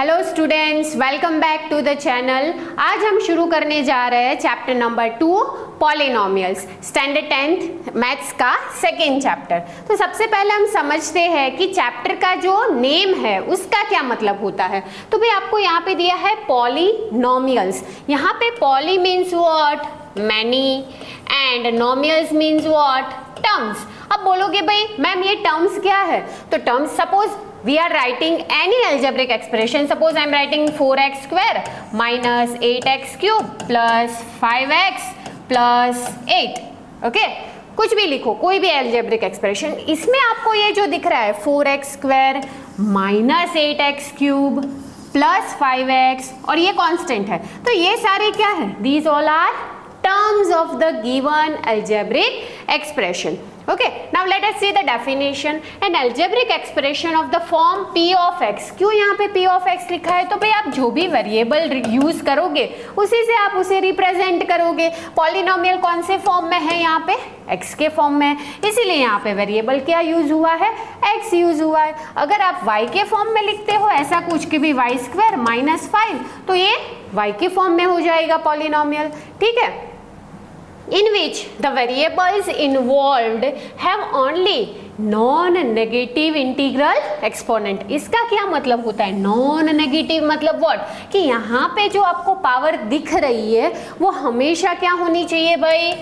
Hello students, welcome back to the channel. आज हम शुरू करने जा रहे हैं chapter number 2 polynomials, standard 10th maths का सेकेंड चैप्टर। तो सबसे पहले हम समझते हैं कि चैप्टर का जो नेम है उसका क्या मतलब होता है। तो भाई आपको यहाँ पे दिया है पॉलिनोमियल्स। यहाँ पे poly means what, many, and nomials means what, terms. अब बोलोगे भाई मैम ये टर्म्स क्या है, तो terms suppose we are writing any algebraic expression. Suppose I am writing 4x square minus 8x cube plus 5x plus 8. Okay? कुछ भी लिखो, कोई भी algebraic expression, इसमें आपको ये जो दिख रहा है 4x square minus 8x cube plus 5x और ये constant है, तो ये सारे क्या है? These all are terms of the given algebraic expression. Okay, now let us see the definition. An algebraic expression of the form p of x. क्यों यहाँ पे p of x लिखा है? तो भाई आप जो भी वेरिएबल यूज करोगे उसी से आप उसे रिप्रेजेंट करोगे। पॉलिनोमियल कौन से फॉर्म में है? यहाँ पे x के फॉर्म में है, इसीलिए यहाँ पे वेरिएबल क्या यूज हुआ है? x यूज हुआ है। अगर आप y के फॉर्म में लिखते हो ऐसा कुछ कि भी y स्क्वायर माइनस 5, तो ये y के फॉर्म में हो जाएगा पॉलिनोमियल। ठीक है, in which the variables involved have only non-negative integral exponent. इसका क्या मतलब होता है? non-negative मतलब what? कि यहाँ पे जो आपको पावर दिख रही है वो हमेशा क्या होनी चाहिए भाई?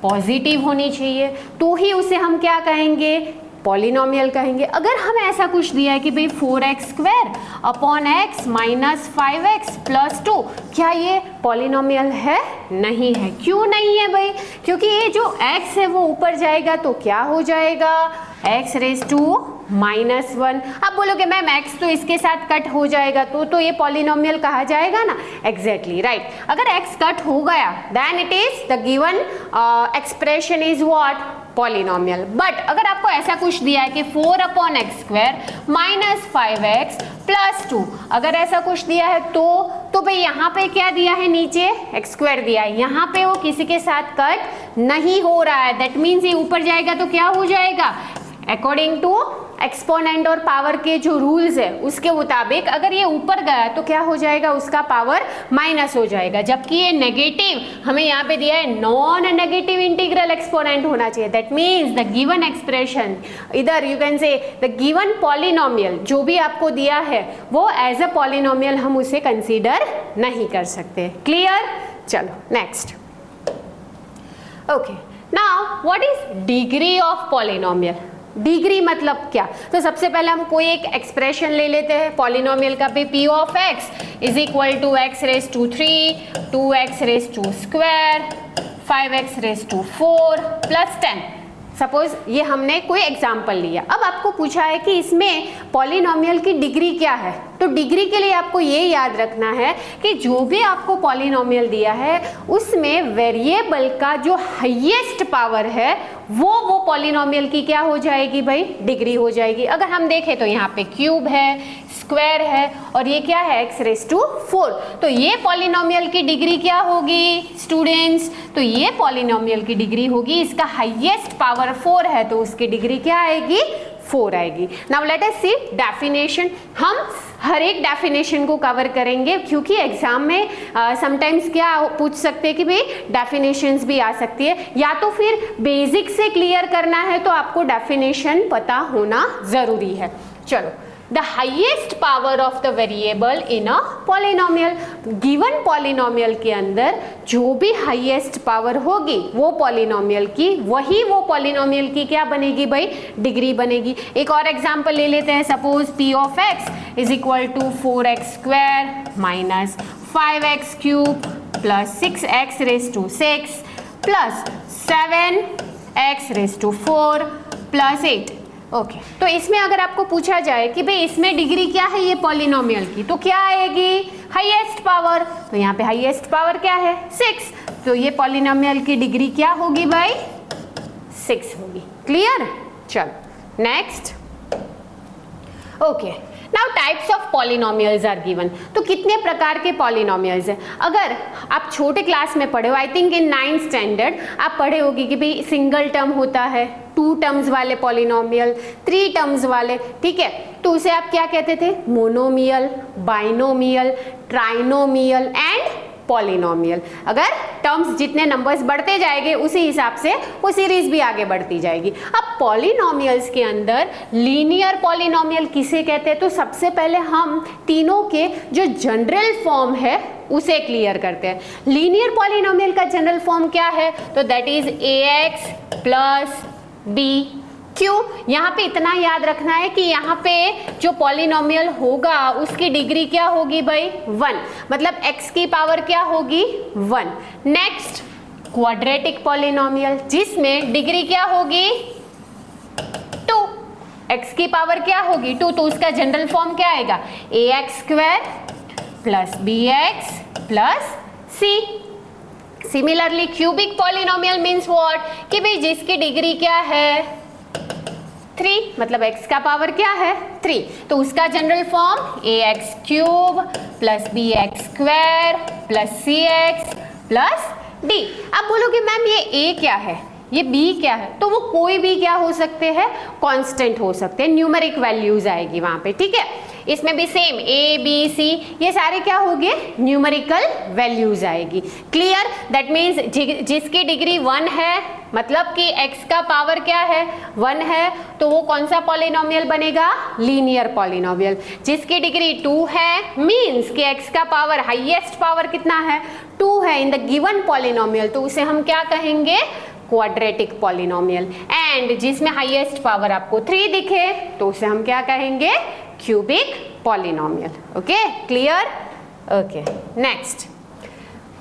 पॉजिटिव होनी चाहिए, तो ही उसे हम क्या कहेंगे? पॉलिनोमियल कहेंगे। अगर हम ऐसा कुछ दिया है कि भाई 4x square upon x minus 5x plus 2, क्या ये पॉलिनोमियल है? नहीं है। क्यों नहीं है भाई? क्योंकि ये जो x है वो ऊपर जाएगा तो क्या हो जाएगा? x raise to minus 1। अब बोलोगे मैम x तो इसके साथ कट हो जाएगा तो ये पॉलिनोमियल कहा जाएगा ना? Exactly right. अगर x कट हो गया then it is the given expression is what? Polynomial. But अगर आपको ऐसा कुछ दिया है कि 4 upon x square minus 5x plus 2, अगर ऐसा कुछ दिया है तो भाई यहाँ पे क्या दिया है? नीचे एक्स स्क्वायर दिया है, यहाँ पे वो किसी के साथ कट नहीं हो रहा है। दैट मीन्स ये ऊपर जाएगा तो क्या हो जाएगा? अकॉर्डिंग टू एक्सपोनेंट और पावर के जो रूल्स है उसके मुताबिक अगर ये ऊपर गया तो क्या हो जाएगा? उसका पावर माइनस हो जाएगा। जबकि ये नेगेटिव हमें यहाँ पे दिया है नॉन नेगेटिव इंटीग्रल एक्सपोनेंट होना चाहिए। That means the given expression, इधर you can say the given polynomial जो भी आपको दिया है वो एज अ पॉलिनोमियल हम उसे कंसीडर नहीं कर सकते। क्लियर? चलो next. Okay, now what is degree of polynomial? Degree मतलब क्या? तो सबसे पहले हम कोई एक एक्सप्रेशन ले लेते हैं पॉलिनोमियल का भी। p of x is equal to x raise to 3, 2x raise to square, 5x raise to 4 plus 10। Suppose ये हमने कोई एग्जाम्पल लिया। अब आपको पूछा है कि इसमें पॉलिनोमियल की डिग्री क्या है, तो डिग्री के लिए आपको ये याद रखना है कि जो भी आपको पॉलिनोमियल दिया है उसमें वेरिएबल का जो हाईएस्ट पावर है वो पॉलिनोमियल की क्या हो जाएगी भाई? डिग्री हो जाएगी। अगर हम देखें तो यहाँ पे क्यूब है, स्क्वायर है और ये क्या है? x raise to 4। तो ये पॉलिनोमियल की डिग्री क्या होगी स्टूडेंट्स? तो ये पॉलिनोमियल की डिग्री होगी, इसका हाईएस्ट पावर 4 है तो उसकी डिग्री क्या आएगी? 4 आएगी। नाउ लेट अस सी डेफिनेशन। हम हर एक डेफिनेशन को कवर करेंगे क्योंकि एग्जाम में समटाइम्स क्या पूछ सकते हैं कि भाई डेफिनेशंस भी आ सकती है, या तो फिर बेसिक से क्लियर करना है तो आपको डेफिनेशन पता होना जरूरी है। चलो, the highest power of the variable in a polynomial, given polynomial के अंदर जो भी highest power होगी वो polynomial की, वही वो polynomial की क्या बनेगी भाई? डिग्री बनेगी। एक और एग्जांपल ले लेते हैं। Suppose p of x is equal to 4x square minus 5x cube plus 6x raised to 6 plus 7x raised to 4 plus 8। Okay, तो इसमें अगर आपको पूछा जाए कि भाई इसमें डिग्री क्या है ये पॉलिनोमियल की, तो क्या आएगी? Highest power. तो यहाँ पे हाईएस्ट पावर क्या है? 6। तो ये पॉलिनोमियल की डिग्री क्या होगी भाई? 6 होगी। क्लियर? चलो next. Okay, now types of polynomials are given. तो कितने प्रकार के पॉलिनोमियल्स हैं? अगर आप छोटे क्लास में पढ़े हो, I think in 9th standard आप पढ़े होगी कि भाई सिंगल टर्म होता है, 2 टर्म्स वाले पॉलिनोमियल, 3 टर्म्स वाले, ठीक है, तो उसे आप क्या कहते थे? Monomial, binomial, trinomial and polynomial. अगर टर्म्स जितने नंबर्स बढ़ते जाएंगे उसी हिसाब से वो सीरीज भी आगे बढ़ती जाएगी। अब पॉलिनोमियल्स के अंदर लीनियर पॉलिनोमियल किसे कहते हैं? तो सबसे पहले हम तीनों के जो जनरल फॉर्म है उसे क्लियर करते हैं। लीनियर पॉलिनोमियल का जनरल फॉर्म क्या है? तो that is ax plus b. क्यों? यहाँ पे इतना याद रखना है कि यहाँ पे जो पॉलिनोमियल होगा उसकी डिग्री क्या होगी भाई? 1, मतलब x की पावर क्या होगी? 1। नेक्स्ट क्वाड्रेटिक पॉलिनोमियल जिसमें डिग्री क्या होगी? 2। x की पावर क्या होगी? 2, तो उसका जनरल फॉर्म क्या आएगा? ax square plus bx plus c। Similarly cubic polynomial means what? कि भाई जिसकी डिग्री क्या है? 3, मतलब x का पावर क्या है? 3, तो उसका general form ax cube plus bx square plus cx plus d। अब बोलोगे मैम ये a क्या है, ये b क्या है? तो वो कोई भी क्या हो सकते हैं? कांस्टेंट हो सकते हैं, न्यूमेरिक वैल्यूज आएगी वहां पे, ठीक है। इसमें भी सेम a b c ये सारे क्या होंगे? न्यूमेरिकल वैल्यूज आएगी। क्लियर? दैट मीन्स जिसकी डिग्री 1 है, मतलब कि x का पावर क्या है? 1 है, तो वो कौन सा पॉलिनोमियल बनेगा? Linear polynomial. जिसकी डिग्री 2 है मीन्स कि x का पावर हाईएस्ट पावर कितना है? 2 है इन द गिवन पॉलिनोमियल, तो उसे हम क्या कहेंगे? Quadratic polynomial. एंड जिसमें हाईएस्ट पावर आपको 3 दिखे तो उसे हम क्या कहेंगे? Cubic polynomial. Okay, clear? Okay, next.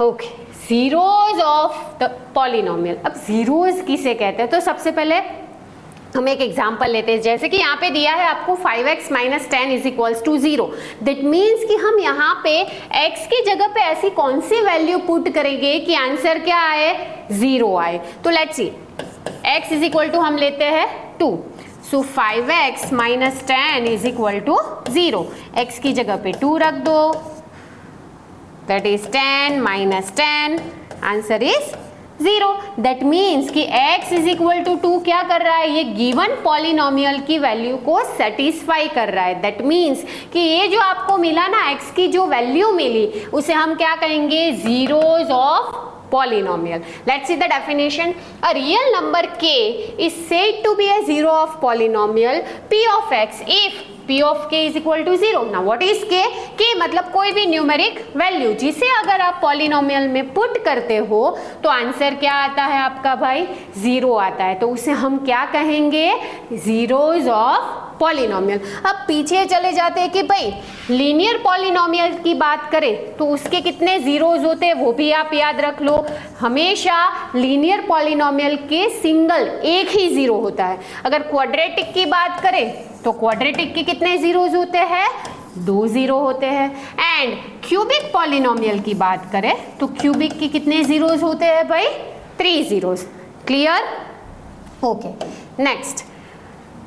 Okay, zeros of the polynomial. अब जीरोज किसे कहते हैं? तो सबसे पहले हम एक एग्जांपल लेते हैं, जैसे कि यहाँ पे दिया है आपको 5x minus 10 is equals to 0। That means कि हम यहाँ पे x की जगह पे ऐसी कौन सी वैल्यू पुट करेंगे कि आंसर क्या आए? 0 आए। तो let's see, x is equal to हम लेते हैं 2, so 5x minus 10 is equal to 0। x की जगह पे 2 रख दो, that is 10 minus 10, answer is 0। That means कि x इज इक्वल टू 2 क्या कर रहा है? ये गिवन पॉलिनोमियल की वैल्यू को सेटिस्फाई कर रहा है। दैट मीन्स कि ये जो आपको मिला ना, x की जो वैल्यू मिली उसे हम क्या कहेंगे? Zeros of polynomial. Let's see the definition. A real number k is said to be a zero of polynomial p of x if p of k is equal to 0. Now what is k? k मतलब कोई भी numeric value जिसे अगर आप polynomial में put करते हो तो आंसर क्या आता है आपका भाई? 0 आता है। तो उसे हम क्या कहेंगे? Zeros of polynomial. अब पीछे चले जाते हैं कि भाई लीनियर पॉलिनोमियल की बात करें तो उसके कितने जीरोज होते हैं वो भी आप याद रख लो। हमेशा लीनियर पॉलिनोमियल के सिंगल एक ही जीरो होता है। अगर क्वाड्रेटिक की बात करें तो क्वाड्रेटिक के कितने जीरोज होते हैं? 2 जीरो होते हैं। एंड क्यूबिक पॉलिनोमियल की बात करें तो क्यूबिक के कितने जीरोज होते हैं भाई? 3 जीरोज। क्लियर? Okay, next.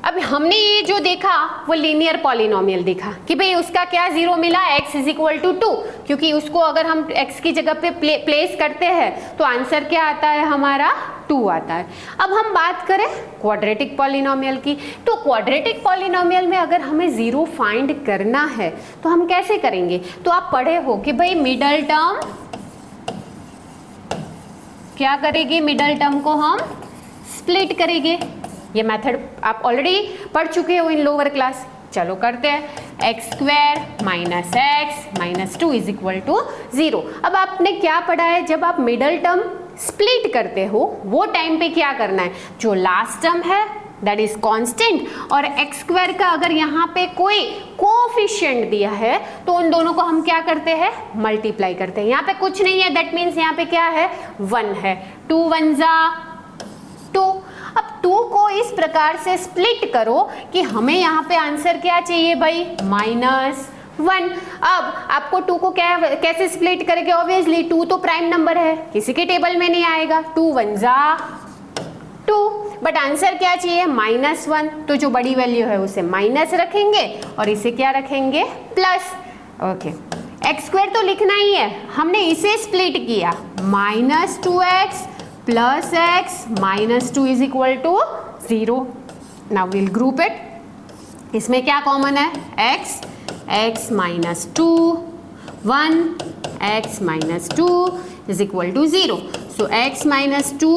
अब हमने ये जो देखा वो लीनियर पॉलिनोमियल देखा कि भाई उसका क्या जीरो मिला? x इज इक्वल टू 2, क्योंकि उसको अगर हम x की जगह पे प्लेस करते हैं तो आंसर क्या आता है हमारा? 2 आता है। अब हम बात करें क्वाड्रेटिक पॉलिनोमियल की, तो क्वाड्रेटिक पॉलिनोमियल में अगर हमें जीरो फाइंड करना है तो हम कैसे करेंगे? तो आप पढ़े हो कि भाई मिडल टर्म क्या करेंगे? मिडल टर्म को हम स्प्लिट करेंगे। ये मेथड आप ऑलरेडी पढ़ चुके हो इन लोअर क्लास। चलो करते हैं। X square minus x minus 2 is equal to 0। अब आपने क्या पढ़ा है? जब आप मिडल टर्म स्प्लिट करते हो वो टाइम पे क्या करना है? जो लास्ट टर्म है दैट इज कांस्टेंट और एक्स स्क्वायर का अगर यहाँ पे कोई कोएफिशिएंट दिया है तो उन दोनों को हम क्या करते हैं? मल्टीप्लाई करते हैं। यहाँ पे कुछ नहीं है, दैट मीन्स यहाँ पे क्या है? 1 है। 2 1 जा 2। अब 2 को इस प्रकार से स्प्लिट करो कि हमें यहाँ पे आंसर क्या चाहिए भाई? -1। अब आपको 2 को कैसे स्प्लिट करेंगे? ऑब्वियसली 2 तो प्राइम नंबर है, किसी के टेबल में नहीं आएगा। 2 1 जा 2, बट आंसर क्या चाहिए? -1। तो जो बड़ी वैल्यू है उसे माइनस रखेंगे और इसे क्या रखेंगे? प्लस। ओके, एक्स स्क्वायर तो लिखना ही है, हमने इसे स्प्लिट किया। -2x plus x -2 is equal to 0. Now will group it. इसमें क्या कॉमन है? x, x minus 2, 1, x minus 2 is equal to 0. So x minus 2,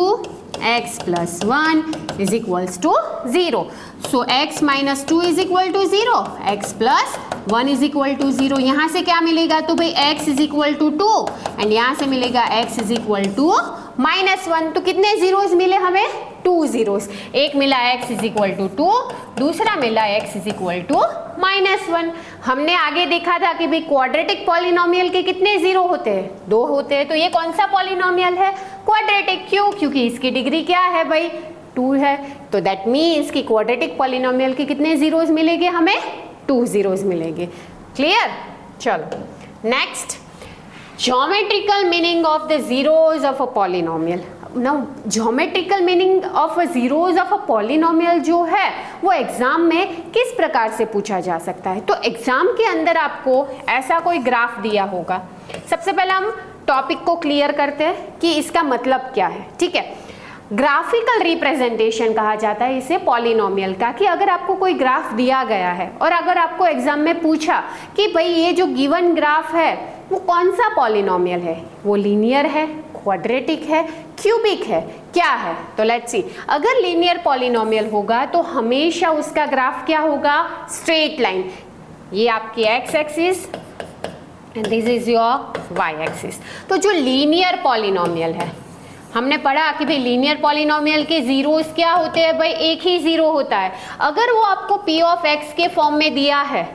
x plus 1 is equals to 0. So x minus 2 is equal to 0, x plus 1 is equal to 0. यहाँ से क्या मिलेगा? तो भाई x is equal to 2 and यहाँ से मिलेगा x is equal to -1. तो कितने जीरोस मिले हमें? 2 जीरोस. एक मिला x इज इक्वल टू 2, दूसरा मिला x इज इक्वल टू -1. हमने आगे देखा था कि भाई क्वाड्रेटिक पॉलिनोमियल के कितने जीरो होते हैं? 2 होते हैं. तो ये कौन सा पॉलिनोमियल है? क्वाड्रेटिक. क्यों? क्योंकि इसकी डिग्री क्या है भाई? 2 है. तो दैट मीन्स कि क्वाड्रेटिक पॉलिनोमियल के कितने जीरोस मिलेंगे हमें? 2 जीरोस मिलेंगे. क्लियर? चलो next, geometrical meaning of the zeros of a polynomial. Now geometrical meaning of zeros of a polynomial जो है वो एग्जाम में किस प्रकार से पूछा जा सकता है? तो एग्जाम के अंदर आपको ऐसा कोई ग्राफ दिया होगा. सबसे पहले हम टॉपिक को क्लियर करते हैं कि इसका मतलब क्या है. ठीक है, ग्राफिकल रिप्रेजेंटेशन कहा जाता है इसे पॉलिनोमियल का. कि अगर आपको कोई ग्राफ दिया गया है और अगर आपको एग्जाम में पूछा कि भाई ये जो गिवन ग्राफ है वो कौन सा पॉलिनोमियल है, वो लीनियर है, क्वाड्रेटिक है, क्यूबिक है, क्या है? तो लेट्स सी. अगर लीनियर पॉलिनोमियल होगा तो हमेशा उसका ग्राफ क्या होगा? Straight line. ये आपकी x axis and this is your y axis. तो जो लीनियर पॉलिनोमियल है, हमने पढ़ा कि भाई लीनियर पॉलिनोमियल के जीरोस क्या होते हैं? भाई एक ही जीरो होता है. अगर वो आपको p ऑफ x के फॉर्म में दिया है,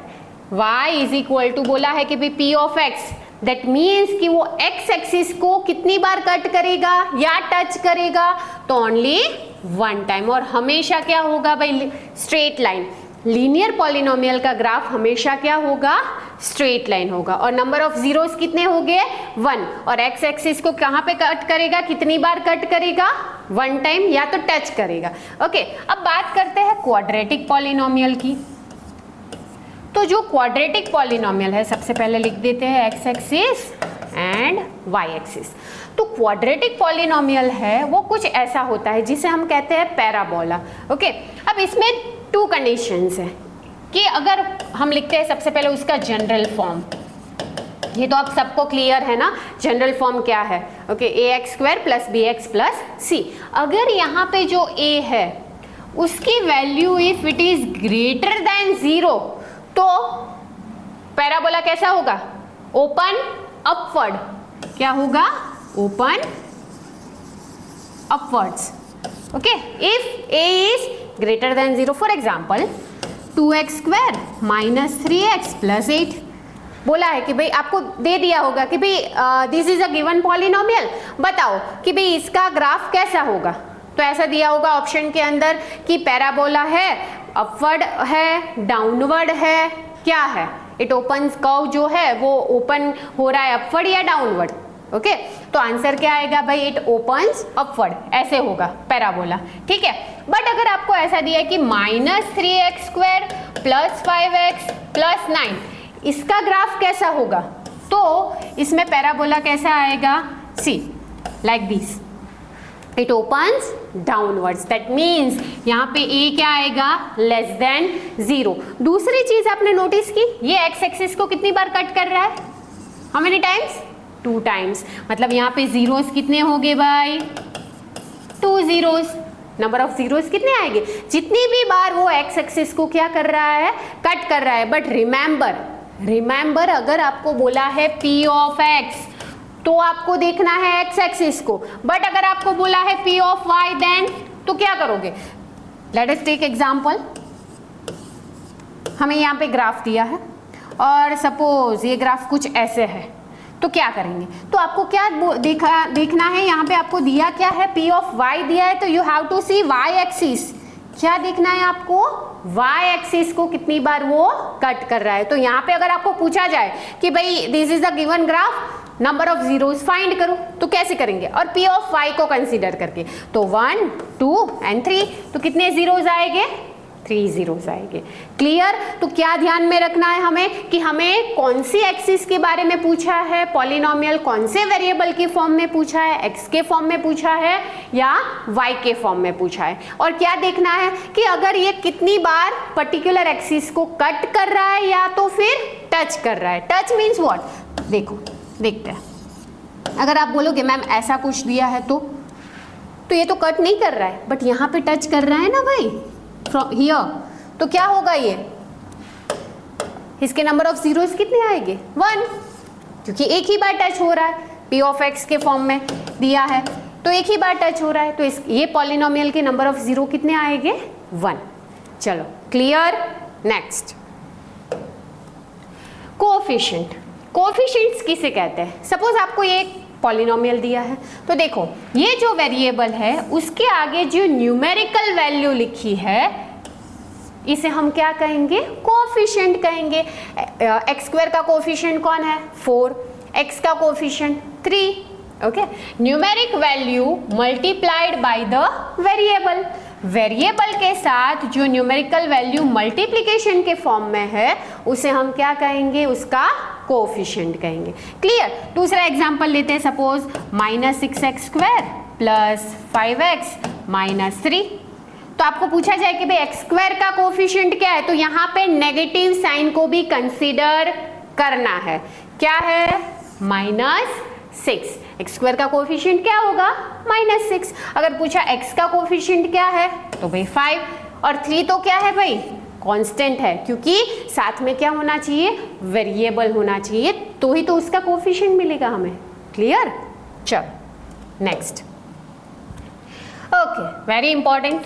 y इज इक्वल टू बोला है कि भाई p of x, that means कि वो x एक्सिस को कितनी बार कट करेगा या टच करेगा? तो ओनली 1 टाइम. और हमेशा क्या होगा भाई? Straight line. लीनियर पॉलिनोमियल का ग्राफ हमेशा क्या होगा? स्ट्रेट लाइन होगा. और नंबर ऑफ जीरोस कितने हो गए? 1. और x एक्सिस को कहाँ पे कट करेगा? कितनी बार कट करेगा? 1 टाइम या तो टच करेगा. ओके, अब बात करते हैं क्वाड्रेटिक पॉलिनोमियल की. तो जो क्वाड्रेटिक पॉलिनोमियल है, सबसे पहले लिख देते हैं x axis and y axis. तो क्वाड्रेटिक पॉलिनोमियल है वो कुछ ऐसा होता है जिसे हम कहते हैं पैराबोला. ओके, अब इसमें 2 कंडीशंस हैं कि अगर हम लिखते हैं सबसे पहले उसका जनरल फॉर्म. ये तो आप सबको क्लियर है ना, जनरल फॉर्म क्या है? Okay, ax² + bx + c. अगर यहाँ पे जो a है उसकी value if it is greater than 0 तो पैराबोला कैसा होगा? Open upward. क्या होगा? Open upwards. Okay, if a is greater than 0, for example 2x² - 3x + 8. बोला है कि भाई आपको दे दिया होगा कि भाई this is a given polynomial, बताओ कि भाई इसका ग्राफ कैसा होगा. तो ऐसा दिया होगा ऑप्शन के अंदर कि पैराबोला है, अपवर्ड है, डाउनवर्ड है, क्या है? इट ओपन्स कर्व जो है वो ओपन हो रहा है अपवर्ड या डाउनवर्ड. ओके, तो आंसर क्या आएगा भाई? It opens upward. ऐसे होगा पैराबोला. ठीक है, बट अगर आपको ऐसा दिया है कि -3x² + 5x + 9, इसका ग्राफ कैसा होगा? तो इसमें पैराबोला कैसा आएगा? See like this. It opens downwards. That means यहाँ पे a क्या आएगा? <0. दूसरी चीज आपने नोटिस की, ये x एक्सिस को कितनी बार कट कर रहा है? How many times? 2 टाइम्स. मतलब यहाँ पे जीरोस कितने हो गए भाई? 2 जीरोस. नंबर ऑफ जीरोस कितने आएंगे? जितनी भी बार वो x एक्सिस को क्या कर रहा है? कट कर रहा है. बट रिमेंबर अगर आपको बोला है p ऑफ x तो आपको देखना है x एक्सिस को. बट अगर आपको बोला है p ऑफ y देन तो क्या करोगे? Let us take example. हमें यहाँ पे ग्राफ दिया है और सपोज ये ग्राफ कुछ ऐसे है, तो क्या करेंगे? तो आपको क्या देखना है? यहाँ पे आपको दिया क्या है? p ऑफ y दिया है, तो you have to see y axis. क्या देखना है आपको? y एक्सिस को कितनी बार वो कट कर रहा है. तो यहाँ पे अगर आपको पूछा जाए कि भाई this is the given graph, number of zeros find करो, तो कैसे करेंगे? और p ऑफ y को कंसीडर करके. तो 1, 2 एंड 3. तो कितने जीरोस आएंगे? 3 zeros आएंगे। क्लियर? तो क्या ध्यान में रखना है हमें कि हमें कौन सी एक्सिस के बारे में पूछा है, पॉलिनोमियल कौन से वेरिएबल के फॉर्म में पूछा है, एक्स के फॉर्म में पूछा है या वाई के फॉर्म में पूछा है, और क्या देखना है कि अगर ये कितनी बार पर्टिकुलर एक्सिस को कट कर रहा है या तो फिर टच कर रहा है। Touch means what? देखो, देखते हैं। अगर आप बोलोगे मैम ऐसा कुछ दिया है तो ये तो कट नहीं कर रहा है, बट यहाँ पे टच कर रहा है ना भाई, फ्रॉम हियर, तो क्या होगा ये? इसके नंबर ऑफ जीरोस कितने आएंगे? 1, क्योंकि एक ही बार टच हो रहा है, p ऑफ x के फॉर्म में दिया है तो एक ही बार टच हो रहा है, तो ये पॉलिनोमियल के नंबर ऑफ जीरो कितने आएंगे? 1। चलो क्लियर? Next, coefficient. कोएफिशिएंट्स किसे कहते हैं? सपोज आपको ये पॉलिनोमियल दिया है, तो देखो ये जो वेरिएबल है उसके आगे जो न्यूमेरिकल वैल्यू लिखी है इसे हम क्या कहेंगे? कोएफिशिएंट कहेंगे। एक्स स्क्वायर का कोएफिशिएंट कौन है? 4, एक्स का coefficient 3। Okay, numeric value multiplied by the variable. Variable के साथ जो न्यूमेरिकल वैल्यू मल्टीप्लिकेशन के फॉर्म में है उसे हम क्या कहेंगे? उसका कोएफिशिएंट कहेंगे। क्लियर? दूसरा एग्जांपल लेते हैं, suppose -6x² plus 5x minus 3। तो आपको पूछा जाए कि भाई एक्स स्क्वायर का कोएफिशिएंट क्या है, तो यहाँ पे नेगेटिव साइन को भी कंसीडर करना है। क्या है? -6। एक्स स्क्वायर का कोएफिशिएंट क्या होगा? -6। अगर पूछा एक्स का कोएफिशिएंट क्या है तो भाई 5, और 3 तो क्या है भाई? कांस्टेंट है, क्योंकि साथ में क्या होना चाहिए? वेरिएबल होना चाहिए, तो ही तो उसका कोएफिशिएंट मिलेगा हमें। क्लियर? चलो next. Okay, very important,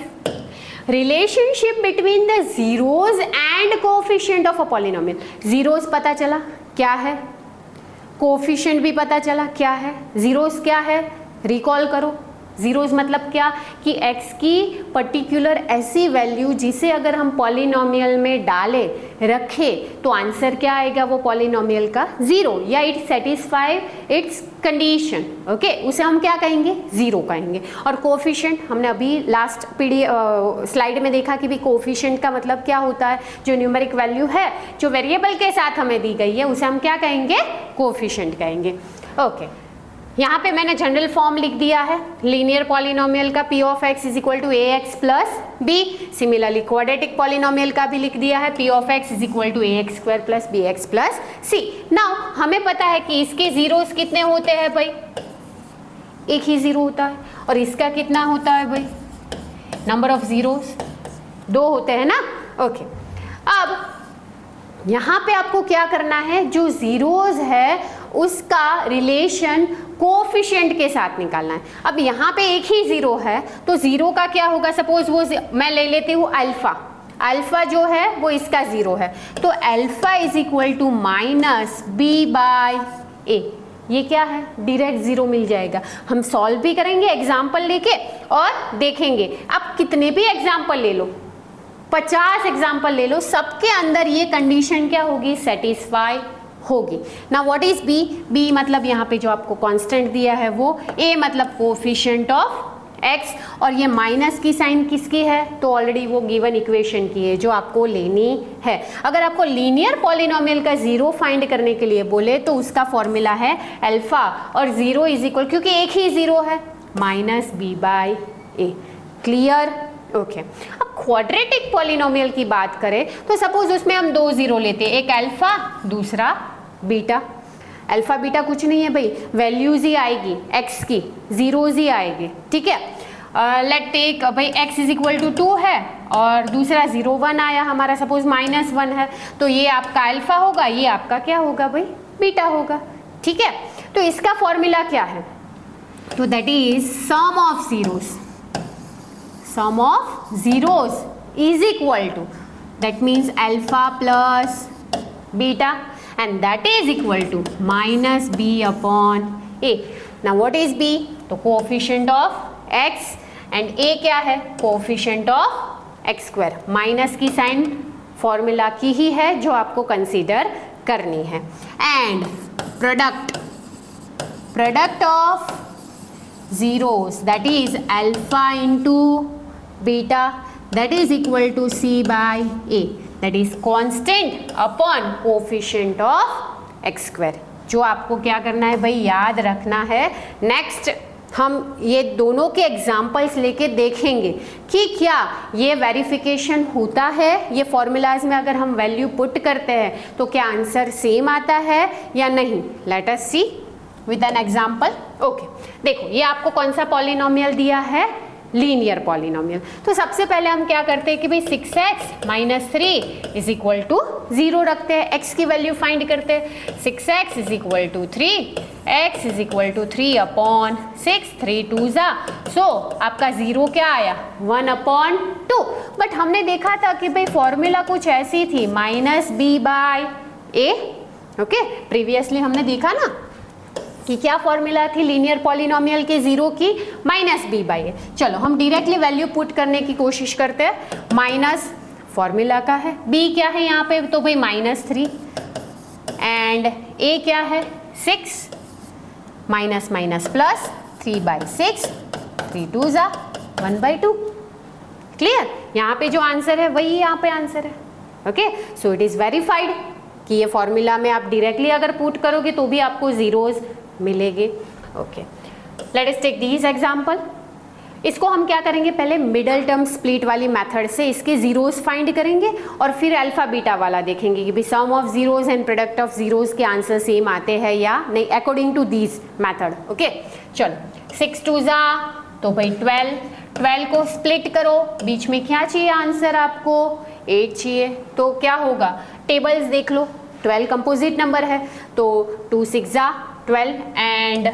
relationship between the zeros and coefficient of a polynomial. Zeros पता चला क्या है, कोएफिशिएंट भी पता चला क्या है। जीरोस क्या है? रिकॉल करो। जीरोस मतलब क्या कि x की पर्टिकुलर ऐसी वैल्यू जिसे अगर हम पॉलिनोमियल में डालें, रखें, तो आंसर क्या आएगा? वो पॉलिनोमियल का 0, या it satisfy it's condition. Okay, उसे हम क्या कहेंगे? 0 कहेंगे। और कोएफिशिएंट हमने अभी लास्ट स्लाइड में देखा कि भी कोएफिशिएंट का मतलब क्या होता है? जो न्यूमेरिक वैल्यू है जो वेरिएबल के साथ हमें दी गई है उसे हम क्या कहेंगे? कोएफिशिएंट कहेंगे। ओके, यहाँ पे मैंने जनरल फॉर्म लिख दिया है लीनियर पॉलिनोमियल का, p of x is equal to ax plus b। Similarly quadratic polynomial का भी लिख दिया है, p of x is equal to ax square plus bx plus c। Now हमें पता है कि इसके जीरोस कितने होते हैं भाई? एक ही जीरो होता है। और इसका कितना होता है भाई? नंबर ऑफ जीरोस 2 होते हैं ना। ओके, अब यहाँ पे आपको क्या करना है? जो जीरोस है उसका रिलेशन कोएफिशिएंट के साथ निकालना है। अब यहाँ पे एक ही जीरो है तो जीरो का क्या होगा? सपोज वो मैं ले लेती हूँ अल्फा। अल्फा जो है वो इसका जीरो है, तो alpha is equal to -b/a। ये क्या है? डायरेक्ट जीरो मिल जाएगा। हम सॉल्व भी करेंगे एग्जाम्पल लेके और देखेंगे। आप कितने भी एग्जाम्पल ले लो, 50 एग्जाम्पल ले लो, सबके अंदर ये कंडीशन क्या होगी? सेटिस्फाई होगी ना। What is B? बी मतलब यहाँ पे जो आपको कांस्टेंट दिया है वो, ए मतलब कोएफिशिएंट ऑफ एक्स, और ये माइनस की साइन किसकी है? तो ऑलरेडी वो गिवन इक्वेशन की है जो आपको लेनी है। अगर आपको लीनियर पॉलिनोमियल का जीरो फाइंड करने के लिए बोले तो उसका फॉर्मूला है अल्फा, और जीरो इज इक्वल, क्योंकि एक ही जीरो है, -b/a। क्लियर? ओके, अब क्वाड्रेटिक पॉलिनोमियल की बात करें तो सपोज उसमें हम 2 जीरो लेते हैं, एक अल्फा दूसरा बीटा। अल्फा बीटा कुछ नहीं है भाई, वैल्यूज ही आएगी एक्स की, जीरोज ही आएगी। ठीक है, लेट टेक भाई x इज इक्वल टू 2 है और दूसरा 0 1 आया हमारा, सपोज -1 है, तो ये आपका अल्फा होगा, ये आपका क्या होगा भाई? बीटा होगा। ठीक है, तो इसका फॉर्मूला क्या है? तो that is sum of zeros. Sum of zeros is equal to, that means alpha plus beta, and that is equal to -b/a. Now what is b? तो coefficient of x, and a क्या है? coefficient of x square। Minus की sign formula की ही है जो आपको consider करनी है। And product of zeros, that is alpha into beta, that is equal to C by A, that is constant upon coefficient of x square. जो आपको क्या करना है भाई, याद रखना है। नेक्स्ट हम ये दोनों के एग्जाम्पल्स लेके देखेंगे कि क्या ये वेरिफिकेशन होता है, ये फॉर्मूलाज में अगर हम वैल्यू पुट करते हैं तो क्या आंसर सेम आता है या नहीं। Let us see with an example. Okay, देखो ये आपको कौन सा पॉलिनोमियल दिया है, लीनियर पॉलिनोमियल। तो सबसे पहले हम क्या करते हैं कि भाई 6x minus 3 is equal to 0 रखते हैं, x की वैल्यू फाइंड करते हैं। 6x is equal to 3, x is equal to 3 upon 6, 3 2 जा, सो आपका 0 क्या आया, 1 अपॉन 2। बट हमने देखा था कि भाई फॉर्मूला कुछ ऐसी थी, minus b by a. Okay, previously हमने देखा ना कि क्या फॉर्मूला थी लीनियर पॉलिनोमियल के 0 की, माइनस बी बाई ए। चलो हम डायरेक्टली वैल्यू पुट करने की कोशिश करते हैं। माइनस फॉर्मूला का है, बी क्या है यहाँ पे, तो भाई माइनस 3, एंड ए क्या है 6, माइनस माइनस प्लस 3 बाई 6, 3 2 जा 1 बाई 2। क्लियर, यहाँ पे जो आंसर है वही यहाँ पे आंसर है। Okay, so it is verified कि ये फॉर्मूला में आप डायरेक्टली अगर पुट करोगे तो भी आपको जीरोज मिलेंगे। Okay, let us take this example. इसको हम क्या करेंगे, पहले मिडल टर्म स्प्लिट वाली मेथड से इसके जीरोस फाइंड करेंगे और फिर अल्फा बीटा वाला देखेंगे कि भाई sum of zeros and product of zeros के आंसर सेम आते हैं या नहीं, according to this method. Okay, चलो 6 2 जा तो भाई 12 को स्प्लिट करो, बीच में क्या चाहिए आंसर आपको, 8 चाहिए। तो क्या होगा, टेबल्स देख लो, 12 कंपोजिट नंबर है तो 2 6 जा 12 एंड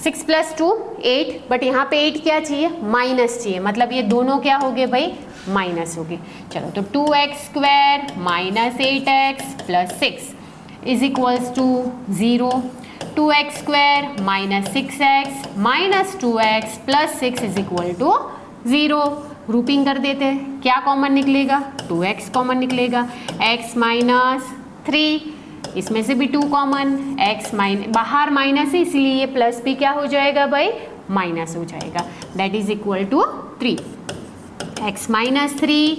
6 प्लस 2 8, बट यहाँ पे 8 क्या चाहिए, माइनस चाहिए, मतलब ये दोनों क्या हो गए भाई, माइनस हो गए। चलो तो 2x square minus 8x plus 6 is equals to 0, 2x square minus 6x minus 2x plus 6 is equal to 0। Grouping कर देते हैं, क्या कॉमन निकलेगा, 2x कॉमन निकलेगा, x माइनस 3, इसमें से भी 2 कॉमन, x माइनस, बाहर माइनस है इसलिए ये प्लस भी क्या हो जाएगा भाई, माइनस हो जाएगा, that is equal to 3, x minus 3,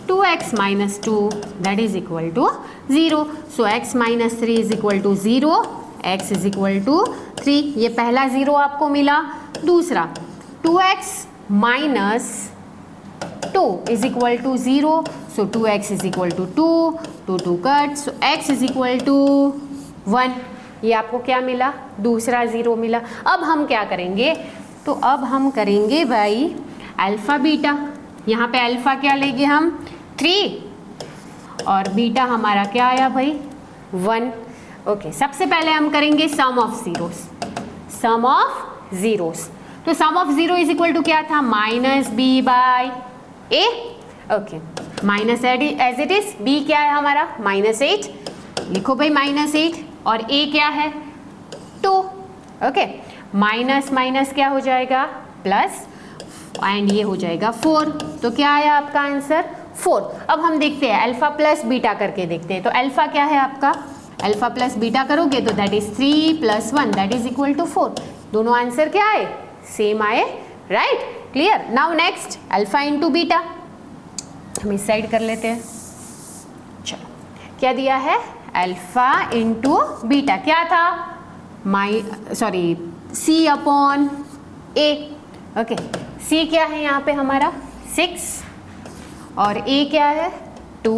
2x minus 2 that is equal to 0। So x minus 3 is equal to 0, x is equal to 3, ये पहला 0 आपको मिला। दूसरा 2x minus 2 is equal to 0, so 2x is equal to 2, 2 cut, so x is equal to 1। ये आपको क्या मिला, दूसरा 0 मिला। अब हम क्या करेंगे, तो अब हम करेंगे भाई अल्फा बीटा। यहाँ पे अल्फा क्या लेंगे हम 3 और बीटा हमारा क्या आया भाई 1। ओके, सबसे पहले हम करेंगे sum of zeros, sum of zeros. तो sum of 0 is equal to क्या था, minus b by a. Okay, minus as it is, b क्या है हमारा माइनस 8, लिखो भाई माइनस 8, और ए क्या है 2। ओके, माइनस माइनस क्या हो जाएगा प्लस, एंड ये हो जाएगा 4। तो क्या आया आपका आंसर 4। अब हम देखते हैं अल्फा प्लस बीटा करके देखते हैं। तो अल्फा क्या है आपका, अल्फा प्लस बीटा करोगे तो that is 3 plus 1 that is equal to 4। दोनों आंसर क्या आए, सेम आए, right. Clear. Now next alpha into beta, हम इस साइड कर लेते हैं। चलो, क्या दिया है, अल्फा इंटू बीटा, क्या था सी अपॉन ए। ओके, सी क्या है यहाँ पे हमारा 6 और ए क्या है 2,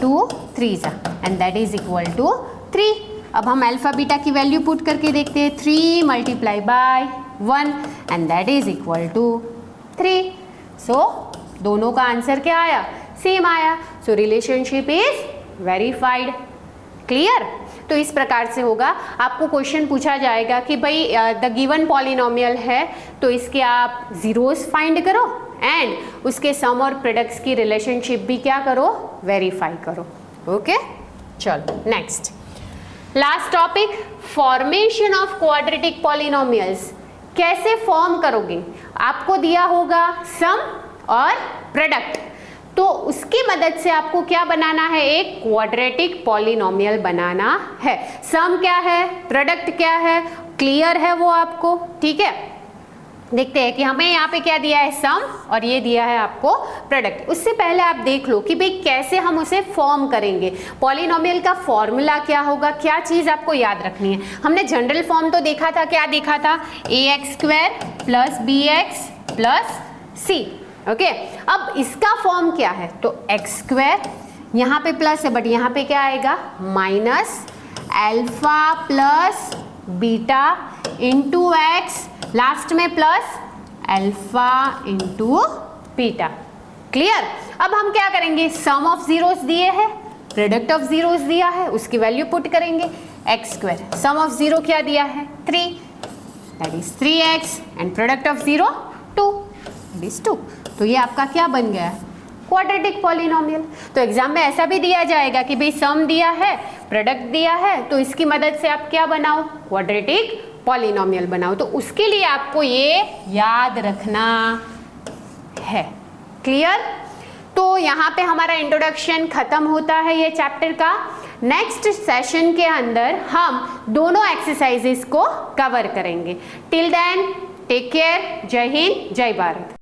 2 3 सा, and that is equal to 3। अब हम अल्फा बीटा की वैल्यू पुट करके देखते हैं, 3 multiply by 1 and that is equal to 3। So दोनों का आंसर क्या आया, सेम आया। So relationship is verified. Clear. तो इस प्रकार से होगा, आपको क्वेश्चन पूछा जाएगा कि भाई द गिवन पॉलिनोमियल है तो इसके आप जीरोस फाइंड करो एंड उसके सम और प्रोडक्ट्स की रिलेशनशिप भी क्या करो, वेरीफाई करो। ओके, चलो next last topic, formation of quadratic polynomials. कैसे फॉर्म करोगे, आपको दिया होगा सम और प्रोडक्ट, तो उसकी मदद से आपको क्या बनाना है, एक क्वाड्रेटिक पॉलिनोमियल बनाना है। सम क्या है, प्रोडक्ट क्या है, क्लियर है वो आपको, ठीक है। देखते हैं कि हमें यहाँ पे क्या दिया है, सम, और ये दिया है आपको प्रोडक्ट। उससे पहले आप देख लो कि भाई कैसे हम उसे फॉर्म करेंगे, पॉलिनोमियल का फॉर्मूला क्या होगा, क्या चीज आपको याद रखनी है। हमने जनरल फॉर्म तो देखा था, क्या देखा था, ax² + bx + c। ओके, अब इसका फॉर्म क्या है, तो x², यहाँ पे प्लस है बट यहाँ पे क्या आएगा, minus alpha + beta into x, last में plus alpha into beta. Clear. अब हम क्या करेंगे, सम ऑफ जीरोस दिए हैं, प्रोडक्ट ऑफ जीरोस दिया है, उसकी वैल्यू पुट करेंगे। x², सम ऑफ जीरो क्या दिया है, 3, that is 3x, and product of zero 2, that is 2। तो ये आपका क्या बन गया, क्वाड्रेटिक पॉलिनोमियल। तो एग्जाम में ऐसा भी दिया जाएगा कि भाई सम दिया है, प्रोडक्ट दिया है, तो इसकी मदद से आप क्या बनाओ, क्वाड्रेटिक पॉलिनोमियल बनाओ। तो उसके लिए आपको ये याद रखना है। क्लियर। तो यहाँ पे हमारा इंट्रोडक्शन खत्म होता है ये चैप्टर का। नेक्स्ट सेशन के अंदर हम दोनों एक्सरसाइजेस को कवर करेंगे। Till then take care. जय हिंद, जय भारत।